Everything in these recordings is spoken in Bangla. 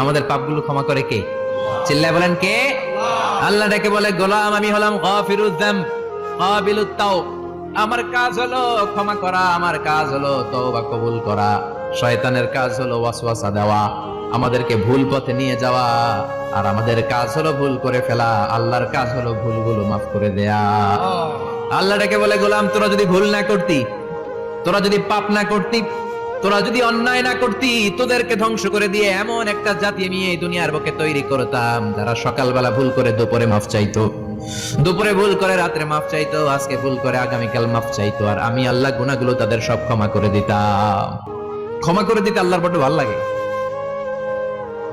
আমাদের পাপগুলো ক্ষমা করে কে? চিল্লায় বলেন কে? আল্লাহ ডেকে বলে, গোলাম আমি হলাম গাফিরুয যাম কাবিলুত তাওব। আমার কাজ হলো ক্ষমা করা, আমার কাজ হলো তওবা কবুল করা। শয়তানের কাজ হলো ওয়াসওয়াসা দেওয়া, আমাদেরকে ভুল পথে নিয়ে যাওয়া। আর আমাদের কাজ হলো ভুল করে ফেলা, আল্লাহর কাজ হলো ভুলগুলো মাফ করে দেয়া। আল্লাহ ডেকে বলে, গোলাম তোরা যদি ভুল না করতি, তোরা যদি পাপ না করতি, তোরা যদি অন্যায় না করতি, তোদেরকে ধ্বংস করে দিয়ে এমন একটা জাতি আমি এই দুনিয়ার বুকে তৈরি করতাম যারা সকালবেলা ভুল করে দুপুরে মাফ চাইতো, দুপুরে ভুল করে রাত্রে মাফ চাইতো, আজকে ভুল করে আগামীকাল মাফ চাইতো। আর আমি আল্লাহ গুনাহগুলো তাদের সব ক্ষমা করে দিতাম। ক্ষমা করে দিতে আল্লাহর বড় ভালো লাগে।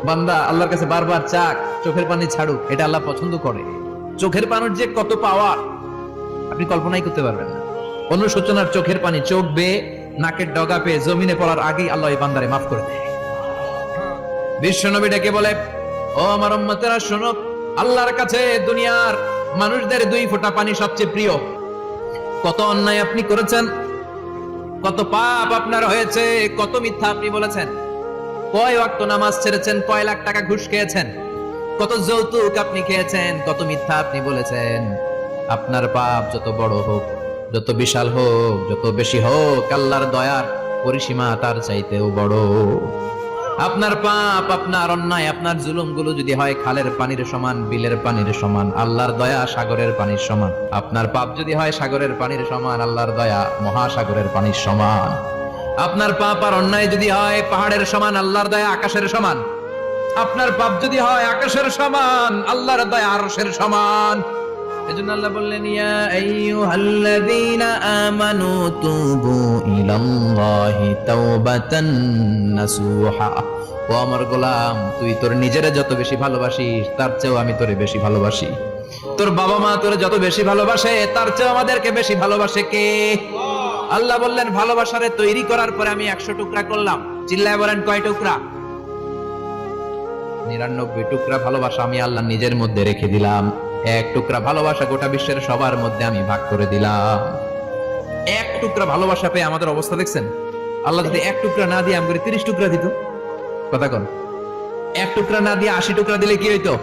বান্দা আল্লাহর কাছে বারবার চাক, চোখের পানি ছাড়ুক, এটা আল্লাহ পছন্দ করে। চোখের পানির যে কত পাওয়ার আপনি কল্পনাই করতে পারবেন না। অনুশোচনার চোখের পানি চোখ বেয়ে নাকের ডগা পেয়ে জমিনে পড়ার আগেই আল্লাহ এই বান্দারে মাফ করে দেয়। বিশ্বনবী ডেকে বলে, ও আমার উম্মতেরা শোনো, আল্লাহর কাছে দুনিয়ার মানুষদের 2 ফোঁটা পানি সবচেয়ে প্রিয়। কত অন্যায় আপনি করেছেন, কত পাপ আপনার হয়েছে, কত মিথ্যা আপনি বলেছেন, কয় ওয়াক্ত নামাজ ছেড়েছেন, কয় লাখ টাকা ঘুষ খেয়েছেন, কত যৌতুক আপনি খেয়েছেন, কত মিথ্যা আপনি বলেছেন। আপনার পাপ যত বড় হোক, যত বিশাল হোক, যত বেশি হোক, আল্লাহর দয়ার পরিসীমা তার চাইতেও বড়। আপনার পাপ, আপনার অন্যায়, আপনার জুলুমগুলো যদি হয় খালের পানির সমান, বিলের পানির সমান, আল্লাহর দয়া সাগরের পানির সমান। আপনার পাপ যদি হয় সাগরের পানির সমান, আল্লাহর দয়া মহাসাগরের পানির সমান। আপনার পাপ আর অন্যায় যদি হয় পাহাড়ের সমান, আল্লাহর দয়া আকাশের সমান। আপনার পাপ যদি হয় আকাশের সমান, আল্লাহর দয়া আরশের সমান। এজন্য আল্লাহ বললেন, ইয়া আইয়ুহাল্লাযীনা আমানু তুবু ইলাল্লাহি তাওবাতান নাসুহা। ও আমার গোলাম, তুই তোর নিজেরে যত বেশি ভালোবাসিস তার চেয়েও আমি তোরে বেশি ভালোবাসি। তোর বাবা মা তোরে যত বেশি ভালোবাসে তার চেয়েও আমাদেরকে বেশি ভালোবাসে কে? আল্লাহ বললেন, ভালোবাসারে তৈরি করার পরে আমি 100 টুকরা করলাম। চিল্লায় বলেন কয় টুকরা? 99 টুকরা ভালোবাসা আমি আল্লাহ নিজের মধ্যে রেখে দিলাম। 1 টুকরা ভালোবাসা গোটা বিশ্বের সবার মধ্যে আমি ভাগ করে দিলাম। 1 টুকরা ভালোবাসা পেয়ে আমাদের অবস্থা দেখছেন? আল্লাহ যদি 1 টুকরা না দিয়ে আমাকে 30 টুকরা দিত, কথা কোন? 1 টুকরা না দিয়ে 80 টুকরা দিলে কি হইতো?